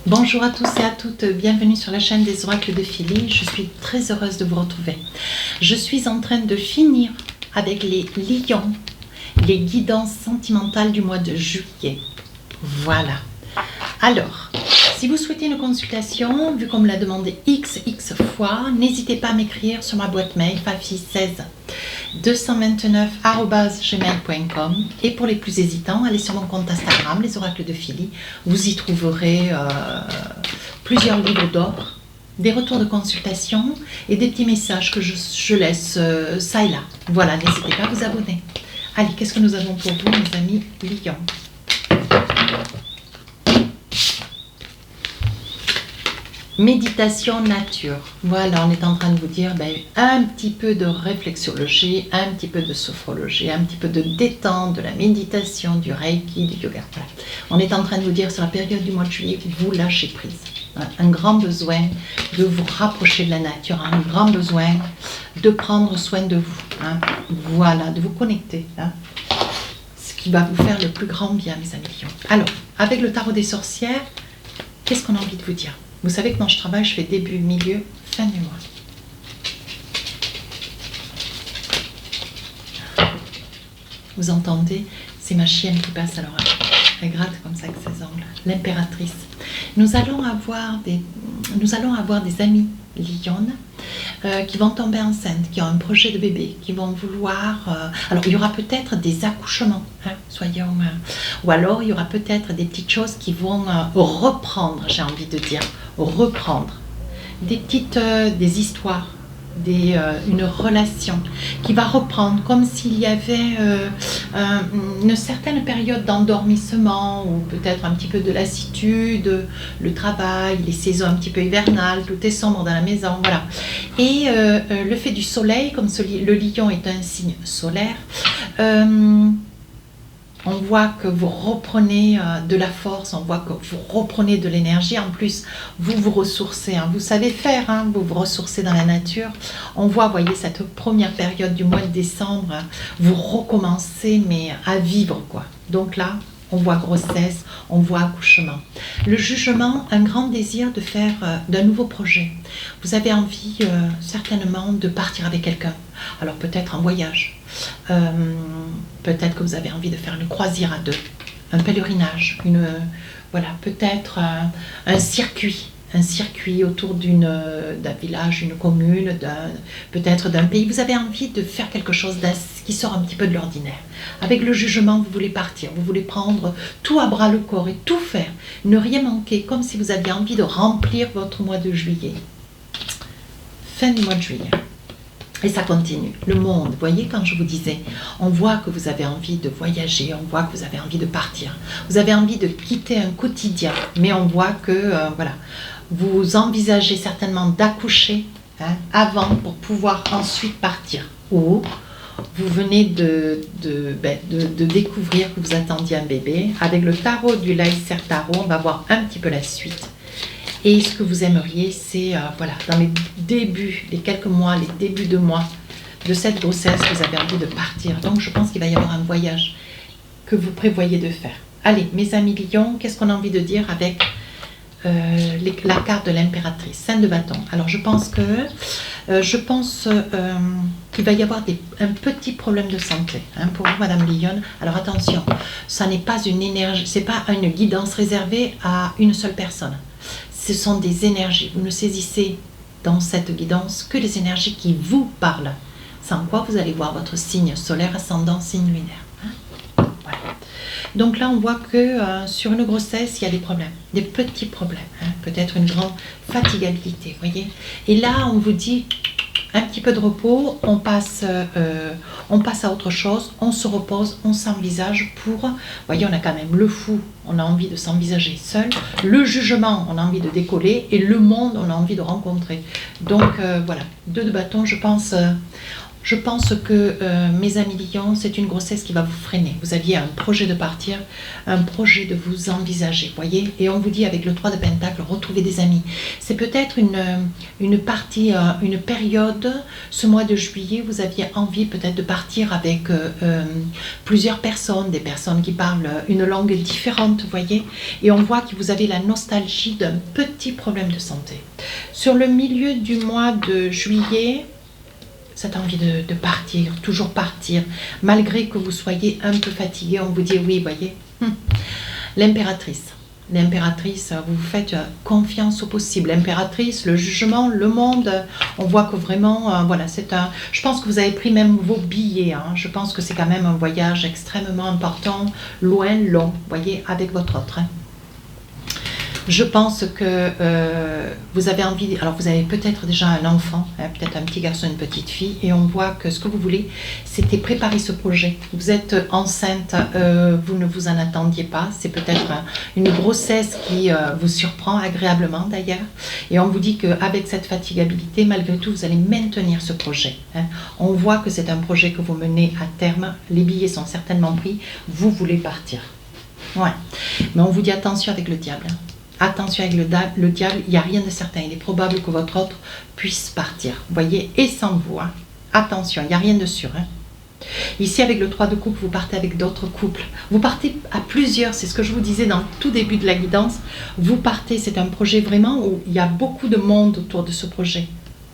Bonjour à tous et à toutes, bienvenue sur la chaîne des oracles de Philly. Je suis très heureuse de vous retrouver. Je suis en train de finir avec les lions, les guidances sentimentales du mois de juillet. Voilà. Alors, si vous souhaitez une consultation, vu qu'on me l'a demandé XX fois, n'hésitez pas à m'écrire sur ma boîte mail fafi16 229@gmail.com. Et pour les plus hésitants, allez sur mon compte Instagram, les oracles de Philly. Vous y trouverez plusieurs livres d'or, des retours de consultation et des petits messages que je laisse ça et là. Voilà, n'hésitez pas à vous abonner. Allez, qu'est-ce que nous avons pour vous, mes amis lions? Méditation nature. Voilà, on est en train de vous dire un petit peu de réflexologie, un petit peu de sophrologie, un petit peu de détente, de la méditation, du reiki, du yoga. Voilà. On est en train de vous dire sur la période du mois de juillet, vous lâchez prise. Un grand besoin de vous rapprocher de la nature, un grand besoin de prendre soin de vous. Voilà, de vous connecter. Ce qui va vous faire le plus grand bien, mes amis lions. Alors, avec le tarot des sorcières, qu'est-ce qu'on a envie de vous dire? Vous savez que quand je travaille, je fais début, milieu, fin du mois. Vous entendez? C'est ma chienne qui passe à l'oreille. Elle gratte comme ça avec ses ongles. L'impératrice. Nous allons avoir des amis lionnes qui vont tomber enceintes, qui ont un projet de bébé, qui vont vouloir... alors, il y aura peut-être des accouchements, soyons... ou alors, il y aura peut-être des petites choses qui vont reprendre, j'ai envie de dire, reprendre. Des histoires, une relation qui va reprendre, comme s'il y avait une certaine période d'endormissement ou peut-être un petit peu de lassitude, le travail, les saisons un petit peu hivernales, tout est sombre dans la maison, voilà. Et le fait du soleil, comme le lion est un signe solaire, on voit que vous reprenez de la force, on voit que vous reprenez de l'énergie. En plus, vous vous ressourcez, vous savez faire, vous vous ressourcez dans la nature. On voit, voyez, cette première période du mois de décembre, vous recommencez, mais à vivre, quoi. Donc là, on voit grossesse, on voit accouchement. Le jugement, un grand désir de faire d'un nouveau projet. Vous avez envie certainement de partir avec quelqu'un. Alors peut-être en voyage. Peut-être que vous avez envie de faire une croisière à deux, un pèlerinage, voilà, peut-être un circuit autour d'un village, une commune, peut-être d'un pays. Vous avez envie de faire quelque chose qui sort un petit peu de l'ordinaire. Avec le jugement, vous voulez partir, vous voulez prendre tout à bras le corps et tout faire, ne rien manquer, comme si vous aviez envie de remplir votre mois de juillet. Fin du mois de juillet. Et ça continue. Le monde, vous voyez, quand je vous disais, on voit que vous avez envie de voyager, on voit que vous avez envie de partir. Vous avez envie de quitter un quotidien, mais on voit que, voilà, vous envisagez certainement d'accoucher avant pour pouvoir ensuite partir. Ou vous venez de découvrir que vous attendiez un bébé. Avec le tarot du Laïser Tarot, on va voir un petit peu la suite. Et ce que vous aimeriez, c'est, voilà, dans les débuts, les quelques mois, les débuts de mois de cette grossesse, vous avez envie de partir. Donc, je pense qu'il va y avoir un voyage que vous prévoyez de faire. Allez, mes amis lions, qu'est-ce qu'on a envie de dire avec la carte de l'impératrice, Sainte de bâton. Alors, je pense qu'il va y avoir un petit problème de santé pour vous, Madame Lyon. Alors, attention, ça n'est pas une énergie, c'est pas une guidance réservée à une seule personne. Ce sont des énergies. Vous ne saisissez dans cette guidance que les énergies qui vous parlent. Sans quoi vous allez voir votre signe solaire, ascendant, signe lunaire. Voilà. Donc là, on voit que sur une grossesse, il y a des problèmes, des petits problèmes. Peut-être une grande fatigabilité, voyez. Et là, on vous dit un petit peu de repos, on passe à autre chose, on se repose, on s'envisage pour... Voyez, on a quand même le fou, on a envie de s'envisager seul, le jugement, on a envie de décoller, et le monde, on a envie de rencontrer. Donc voilà, 2 de bâton, je pense, Je pense que, mes amis lions, c'est une grossesse qui va vous freiner. Vous aviez un projet de partir, un projet de vous envisager, voyez. Et on vous dit avec le 3 de Pentacle, retrouver des amis. C'est peut-être une partie, une période, ce mois de juillet, vous aviez envie peut-être de partir avec plusieurs personnes, des personnes qui parlent une langue différente, voyez. Et on voit que vous avez la nostalgie d'un petit problème de santé. Sur le milieu du mois de juillet, cette envie de partir, toujours partir, malgré que vous soyez un peu fatigué, on vous dit oui, voyez. L'impératrice. L'impératrice, vous vous faites confiance au possible. L'impératrice, le jugement, le monde, on voit que vraiment, voilà, c'est un... Je pense que vous avez pris même vos billets, hein. Je pense que c'est quand même un voyage extrêmement important, loin, long, voyez, avec votre autre. Hein. Je pense que vous avez envie, alors vous avez peut-être déjà un enfant, hein, peut-être un petit garçon, une petite fille, et on voit que ce que vous voulez, c'était préparer ce projet. Vous êtes enceinte, vous ne vous en attendiez pas, c'est peut-être une grossesse qui vous surprend agréablement d'ailleurs, et on vous dit qu'avec cette fatigabilité, malgré tout, vous allez maintenir ce projet. Hein. On voit que c'est un projet que vous menez à terme, les billets sont certainement pris, vous voulez partir. Ouais, mais on vous dit attention avec le diable. Hein. Attention avec le diable, il n'y a rien de certain. Il est probable que votre autre puisse partir. Vous voyez, et sans vous. Hein. Attention, il n'y a rien de sûr. Hein. Ici, avec le 3 de coupe, vous partez avec d'autres couples. Vous partez à plusieurs, c'est ce que je vous disais dans le tout début de la guidance. Vous partez, c'est un projet vraiment où il y a beaucoup de monde autour de ce projet.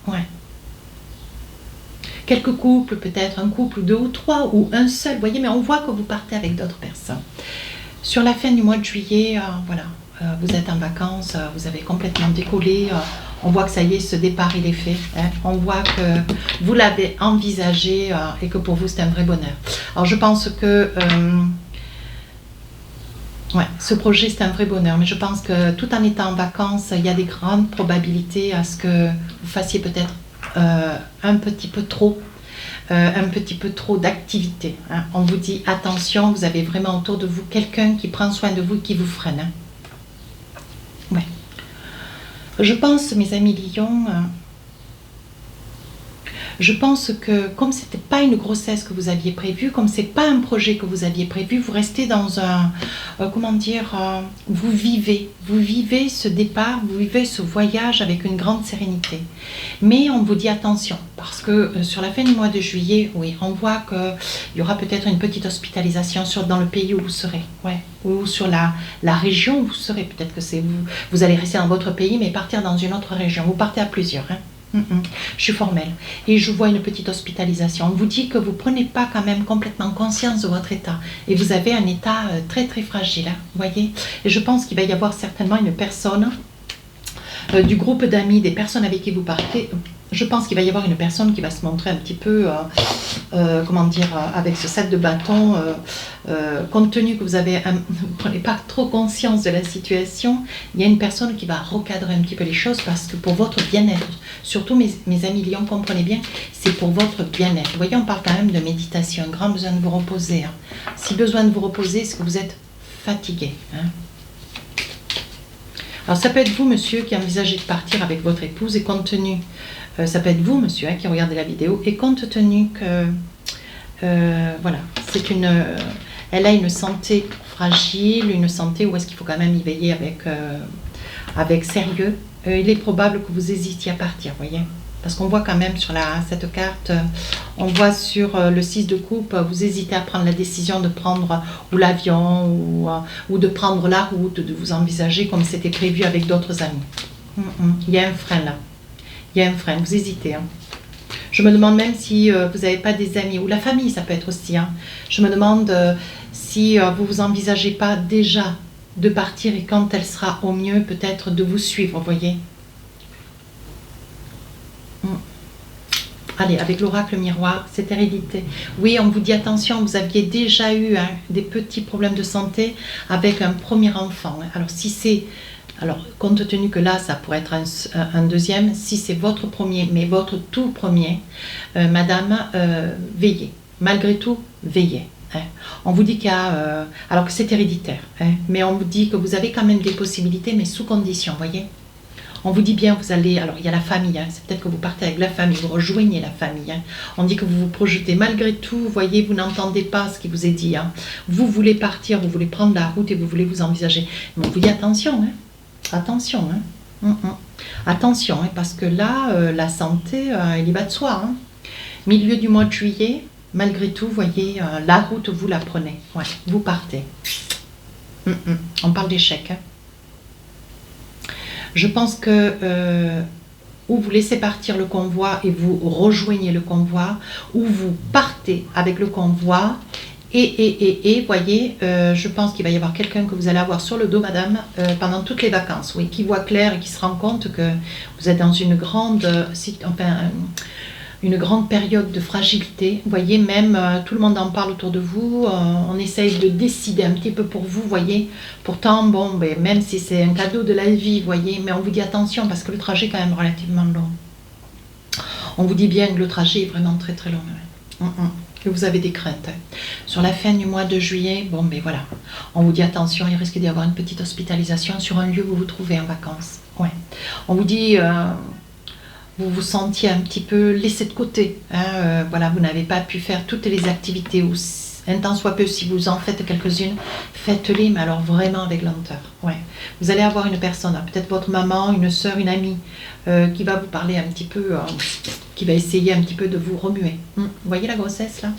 Ouais. Quelques couples, peut-être un couple, 2 ou 3, ou un seul. Vous voyez, mais on voit que vous partez avec d'autres personnes. Sur la fin du mois de juillet, voilà. Vous êtes en vacances, vous avez complètement décollé, on voit que ça y est, ce départ il est fait, hein. On voit que vous l'avez envisagé et que pour vous c'est un vrai bonheur. Alors je pense que ouais, ce projet c'est un vrai bonheur, mais je pense que tout en étant en vacances, il y a des grandes probabilités à ce que vous fassiez peut-être un petit peu trop d'activité. Hein. On vous dit attention, vous avez vraiment autour de vous quelqu'un qui prend soin de vous et qui vous freine. Hein. Ouais. Je pense, mes amis lions, je pense que comme ce n'était pas une grossesse que vous aviez prévue, comme ce n'est pas un projet que vous aviez prévu, vous restez dans un, comment dire, vous vivez ce départ, vous vivez ce voyage avec une grande sérénité. Mais on vous dit attention, parce que sur la fin du mois de juillet, oui, on voit qu'il y aura peut-être une petite hospitalisation dans le pays où vous serez, ouais, ou sur la région où vous serez. Peut-être que c'est vous allez rester dans votre pays, mais partir dans une autre région. Vous partez à plusieurs, hein. Je suis formelle et je vois une petite hospitalisation. On vous dit que vous ne prenez pas quand même complètement conscience de votre état et vous avez un état très très fragile, hein, vous voyez. Et je pense qu'il va y avoir certainement une personne du groupe d'amis, des personnes avec qui vous partez. Je pense qu'il va y avoir une personne qui va se montrer un petit peu, comment dire, avec ce 7 de bâton, compte tenu que vous ne prenez pas trop conscience de la situation, il y a une personne qui va recadrer un petit peu les choses parce que pour votre bien-être, surtout mes amis lions, comprenez bien, c'est pour votre bien-être. Vous voyez, on parle quand même de méditation, un grand besoin de vous reposer. Hein. Si besoin de vous reposer, c'est que vous êtes fatigué. Hein. Alors ça peut être vous, monsieur, qui envisagez de partir avec votre épouse et compte tenu... ça peut être vous, monsieur, hein, qui regardez la vidéo, et compte tenu que, voilà, elle a une santé fragile, une santé où est-ce qu'il faut quand même y veiller avec sérieux, il est probable que vous hésitiez à partir, voyez. Parce qu'on voit quand même sur cette carte, on voit sur le 6 de coupe, vous hésitez à prendre la décision de prendre ou l'avion ou de prendre la route, de vous envisager comme c'était prévu avec d'autres amis. Il y a un frein là. Il y a un frein, vous hésitez. Hein. Je me demande même si vous n'avez pas des amis, ou la famille, ça peut être aussi. Hein. Je me demande si vous vous envisagez pas déjà de partir et quand elle sera au mieux, peut-être de vous suivre, vous voyez. Allez, avec l'oracle miroir, cette hérédité. Oui, on vous dit attention, vous aviez déjà eu hein, des petits problèmes de santé avec un premier enfant. Hein. Alors, si c'est... Alors, compte tenu que là, ça pourrait être un deuxième, si c'est votre premier, mais votre tout premier, madame, veillez. Malgré tout, veillez. Hein. On vous dit qu'il y a... alors que c'est héréditaire, hein, mais on vous dit que vous avez quand même des possibilités, mais sous condition, voyez. On vous dit bien, vous allez... Alors, il y a la famille, hein, c'est peut-être que vous partez avec la famille, vous rejoignez la famille. Hein. On dit que vous vous projetez malgré tout, vous voyez, vous n'entendez pas ce qui vous est dit. Hein. Vous voulez partir, vous voulez prendre la route et vous voulez vous envisager. Mais on vous dit attention, hein. Attention, hein. Attention, hein, parce que là, la santé, il y va de soi. Hein. Milieu du mois de juillet, malgré tout, vous voyez, la route, vous la prenez. Ouais, vous partez. On parle d'échec, hein. Je pense que ou vous laissez partir le convoi et vous rejoignez le convoi, ou vous partez avec le convoi et voyez, je pense qu'il va y avoir quelqu'un que vous allez avoir sur le dos, madame, pendant toutes les vacances, oui, qui voit clair et qui se rend compte que vous êtes dans une grande, une grande période de fragilité. Vous voyez, même tout le monde en parle autour de vous. On essaye de décider un petit peu pour vous, voyez. Pourtant, bon, ben, même si c'est un cadeau de la vie, voyez, mais on vous dit attention parce que le trajet est quand même relativement long. On vous dit bien que le trajet est vraiment très très long. Que vous avez des craintes. Sur la fin du mois de juillet, bon, ben voilà. On vous dit attention, il risque d'y avoir une petite hospitalisation sur un lieu où vous vous trouvez en vacances. Ouais. On vous dit... vous vous sentiez un petit peu laissé de côté. Hein, voilà, vous n'avez pas pu faire toutes les activités, ou un tant soit peu, si vous en faites quelques-unes, faites-les, mais alors vraiment avec lenteur. Ouais. Vous allez avoir une personne, peut-être votre maman, une soeur, une amie, qui va vous parler un petit peu, qui va essayer un petit peu de vous remuer. Vous voyez la grossesse là?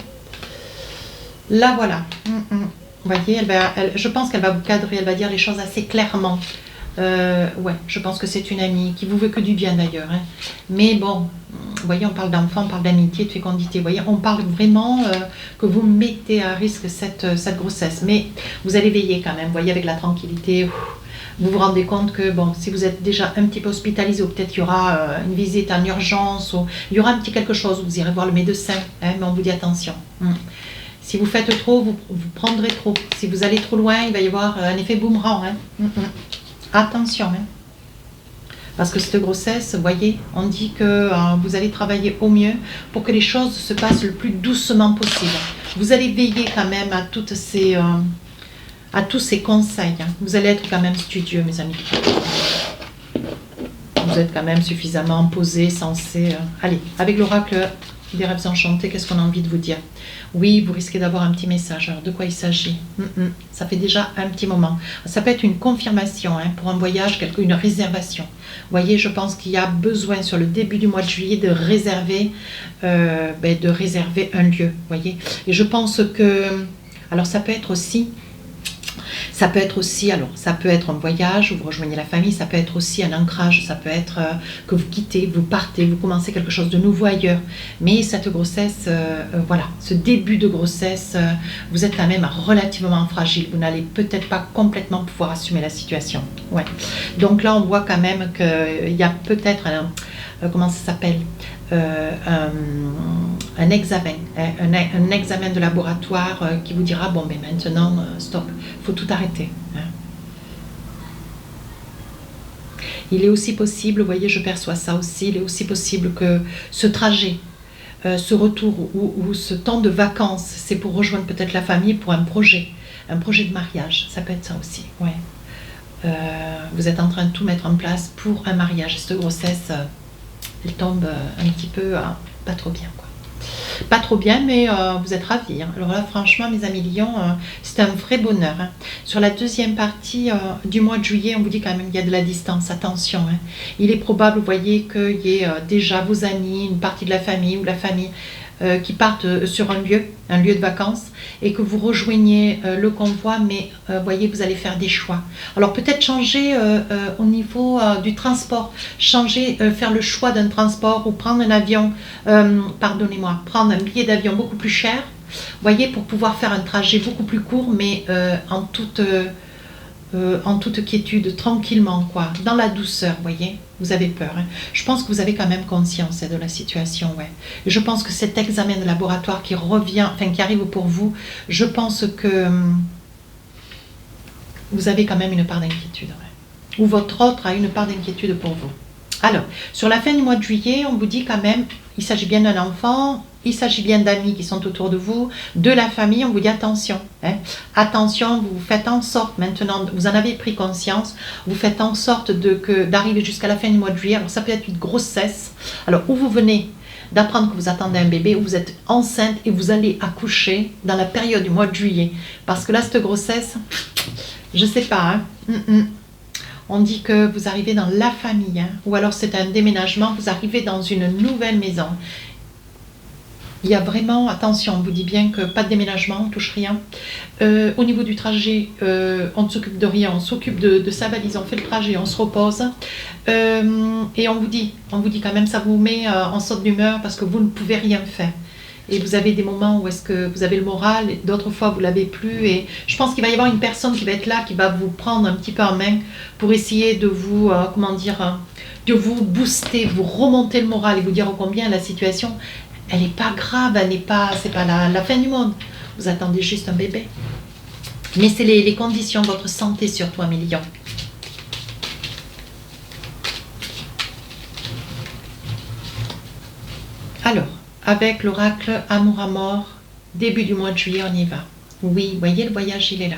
Là, voilà. Vous voyez, je pense qu'elle va vous cadrer, elle va dire les choses assez clairement. Ouais, je pense que c'est une amie qui vous veut que du bien d'ailleurs. Hein. Mais bon, vous voyez, on parle d'enfant, on parle d'amitié, de fécondité. Vous voyez, on parle vraiment que vous mettez à risque cette grossesse. Mais vous allez veiller quand même, vous voyez, avec la tranquillité. Vous vous rendez compte que, bon, si vous êtes déjà un petit peu hospitalisé, ou peut-être il y aura une visite en urgence, ou il y aura un petit quelque chose, vous irez voir le médecin. Hein, mais on vous dit attention. Si vous faites trop, vous prendrez trop. Si vous allez trop loin, il va y avoir un effet boomerang. Hein. Attention, hein. Parce que cette grossesse, vous voyez, on dit que vous allez travailler au mieux pour que les choses se passent le plus doucement possible. Vous allez veiller quand même à toutes ces, à tous ces conseils. Hein. Vous allez être quand même studieux, mes amis. Vous êtes quand même suffisamment posé, sensé. Allez, avec l'oracle des rêves enchantés, qu'est-ce qu'on a envie de vous dire? Oui, vous risquez d'avoir un petit message. Alors, de quoi il s'agit? Ça fait déjà un petit moment. Ça peut être une confirmation hein, pour un voyage, une réservation. Vous voyez, je pense qu'il y a besoin sur le début du mois de juillet de réserver un lieu. Voyez. Et je pense que... Alors, ça peut être aussi... alors ça peut être un voyage où vous rejoignez la famille, ça peut être aussi un ancrage, ça peut être que vous quittez, vous partez, vous commencez quelque chose de nouveau ailleurs. Mais cette grossesse, voilà, ce début de grossesse, vous êtes quand même relativement fragile, vous n'allez peut-être pas complètement pouvoir assumer la situation. Ouais. Donc là, on voit quand même qu'il y a peut-être comment ça s'appelle, un examen, un examen de laboratoire qui vous dira bon, mais maintenant, stop, il faut tout arrêter. Hein. Il est aussi possible, vous voyez, je perçois ça aussi, il est aussi possible que ce trajet, ce retour ou ce temps de vacances, c'est pour rejoindre peut-être la famille pour un projet de mariage, ça peut être ça aussi, ouais. Vous êtes en train de tout mettre en place pour un mariage, cette grossesse... elle tombe un petit peu pas trop bien, quoi. Pas trop bien, mais vous êtes ravis. Hein. Alors là, franchement, mes amis Lions, c'est un vrai bonheur. Hein. Sur la deuxième partie du mois de juillet, on vous dit quand même qu'il y a de la distance. Attention, hein. Il est probable, vous voyez, qu'il y ait déjà vos amis, une partie de la famille ou la famille qui partent sur un lieu de vacances et que vous rejoignez le convoi, mais voyez, vous allez faire des choix. Alors peut-être changer au niveau du transport, faire le choix d'un transport ou prendre un avion, pardonnez-moi, prendre un billet d'avion beaucoup plus cher, voyez, pour pouvoir faire un trajet beaucoup plus court, mais en toute quiétude, tranquillement, quoi, dans la douceur, voyez. Vous avez peur. Hein. Je pense que vous avez quand même conscience de la situation, ouais. Je pense que cet examen de laboratoire qui revient, enfin qui arrive pour vous, je pense que vous avez quand même une part d'inquiétude, ouais. Ou votre autre a une part d'inquiétude pour vous. Alors, sur la fin du mois de juillet, on vous dit quand même, il s'agit bien d'un enfant, il s'agit bien d'amis qui sont autour de vous, de la famille, on vous dit attention. Hein. Attention, vous faites en sorte maintenant, vous en avez pris conscience, vous faites en sorte d'arriver jusqu'à la fin du mois de juillet. Alors ça peut être une grossesse, alors où vous venez d'apprendre que vous attendez un bébé, ou vous êtes enceinte et vous allez accoucher dans la période du mois de juillet. Parce que là, cette grossesse, je sais pas, hein. On dit que vous arrivez dans la famille, hein, ou alors c'est un déménagement, vous arrivez dans une nouvelle maison. Il y a vraiment, attention, on vous dit bien que pas de déménagement, on ne touche rien. Au niveau du trajet, on ne s'occupe de rien, on s'occupe de sa valise, on fait le trajet, on se repose. Et on vous dit quand même, ça vous met en saute d'humeur parce que vous ne pouvez rien faire. Et vous avez des moments où est-ce que vous avez le moral, d'autres fois vous ne l'avez plus. Et je pense qu'il va y avoir une personne qui va être là, qui va vous prendre un petit peu en main pour essayer de vous, de vous booster, vous remonter le moral et vous dire combien la situation, elle n'est pas grave, c'est pas la fin du monde. Vous attendez juste un bébé. Mais c'est les conditions, votre santé surtout, Amélie. Alors, avec l'oracle Amour à mort, début du mois de juillet, on y va. Oui, voyez, le voyage, il est là.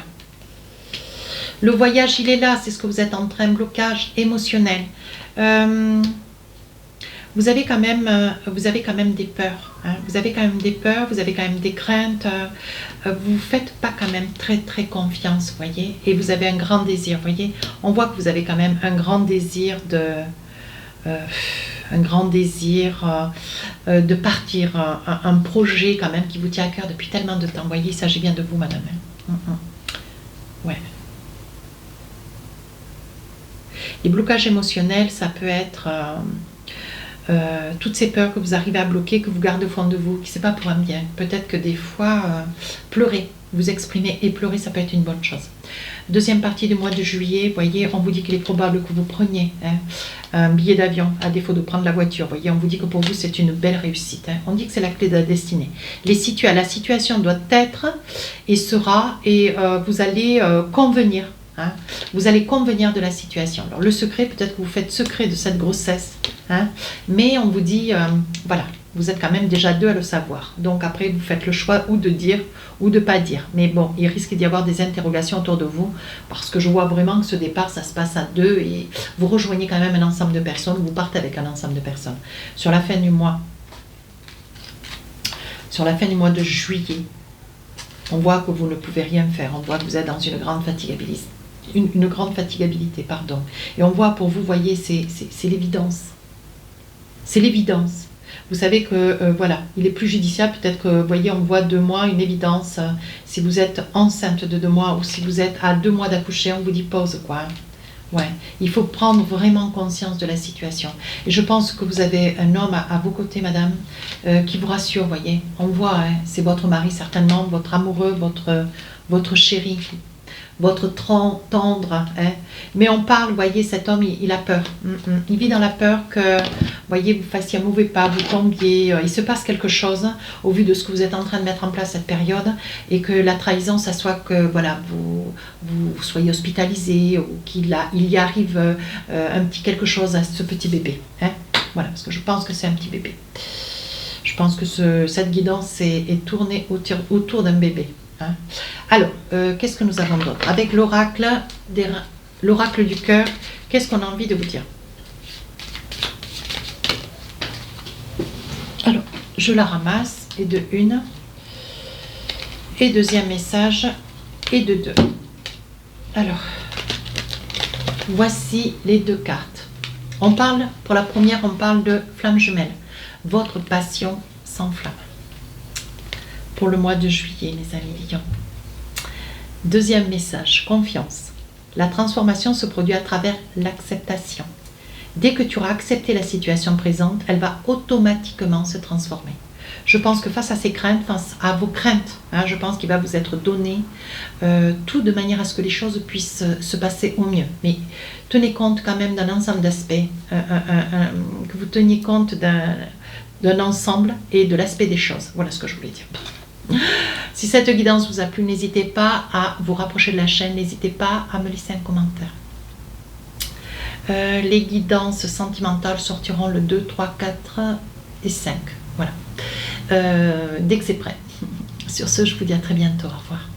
Le voyage, il est là, c'est ce que vous êtes en train, blocage émotionnel. Vous avez quand même des peurs. Hein. Vous avez quand même des peurs, vous avez quand même des craintes. Vous ne faites pas quand même très très confiance, voyez. Et vous avez un grand désir, voyez. On voit que vous avez quand même un grand désir de partir, un projet quand même qui vous tient à cœur depuis tellement de temps. Vous voyez, il s'agit bien de vous, madame. Ouais. Les blocages émotionnels, ça peut être toutes ces peurs que vous arrivez à bloquer, que vous gardez au fond de vous, qui c'est pas pour un bien. Peut-être que des fois, pleurer, vous exprimer et pleurer, ça peut être une bonne chose. Deuxième partie du mois de juillet, voyez, on vous dit qu'il est probable que vous preniez un billet d'avion, à défaut de prendre la voiture. Voyez, on vous dit que pour vous, c'est une belle réussite. Hein. On dit que c'est la clé de la destinée. La situation doit être et sera, et vous allez convenir. Hein. Vous allez convenir de la situation. Alors le secret, peut-être que vous faites secret de cette grossesse, hein, mais on vous dit, voilà, vous êtes quand même déjà deux à le savoir. Donc après, vous faites le choix ou de dire ou de pas dire. Mais bon, il risque d'y avoir des interrogations autour de vous, parce que je vois vraiment que ce départ, ça se passe à deux et vous rejoignez quand même un ensemble de personnes, vous partez avec un ensemble de personnes. Sur la fin du mois de juillet, on voit que vous ne pouvez rien faire, on voit que vous êtes dans une grande fatigabilité. Une grande fatigabilité, pardon. Et on voit pour vous, voyez, c'est l'évidence. C'est l'évidence. Vous savez que, voilà, il est plus judiciable, peut-être que, vous voyez, on voit 2 mois, une évidence. Si vous êtes enceinte de 2 mois ou si vous êtes à 2 mois d'accoucher, on vous dit pause, quoi. Ouais, il faut prendre vraiment conscience de la situation. Et je pense que vous avez un homme à vos côtés, madame, qui vous rassure, voyez. On voit, hein, c'est votre mari certainement, votre amoureux, votre chéri, votre tendre, hein. Mais on parle, vous voyez, cet homme, il a peur. Il vit dans la peur que, vous voyez, vous fassiez un mauvais pas, vous tombiez, il se passe quelque chose au vu de ce que vous êtes en train de mettre en place cette période, et que la trahison, ça soit que, voilà, vous soyez hospitalisé, ou qu'il y arrive un petit quelque chose à ce petit bébé. Hein. Voilà, parce que je pense que c'est un petit bébé. Je pense que cette guidance est tournée autour d'un bébé. Hein. Alors, qu'est-ce que nous avons d'autre? Avec l'oracle du cœur, qu'est-ce qu'on a envie de vous dire? Alors, je la ramasse, et de 1, et deuxième message, et de 2. Alors, voici les 2 cartes. Pour la première, on parle de flamme jumelle. Votre passion s'enflamme. Pour le mois de juillet, mes amis lions. Deuxième message, confiance. La transformation se produit à travers l'acceptation. Dès que tu auras accepté la situation présente, elle va automatiquement se transformer. Je pense que face à ces craintes, face à vos craintes, hein, je pense qu'il va vous être donné tout de manière à ce que les choses puissent se passer au mieux. Mais tenez compte quand même d'un ensemble d'aspects, que vous teniez compte d'un ensemble et de l'aspect des choses. Voilà ce que je voulais dire. Si cette guidance vous a plu, n'hésitez pas à vous rapprocher de la chaîne, n'hésitez pas à me laisser un commentaire. Les guidances sentimentales sortiront le 2, 3, 4 et 5. Voilà. Dès que c'est prêt. Sur ce, je vous dis à très bientôt. Au revoir.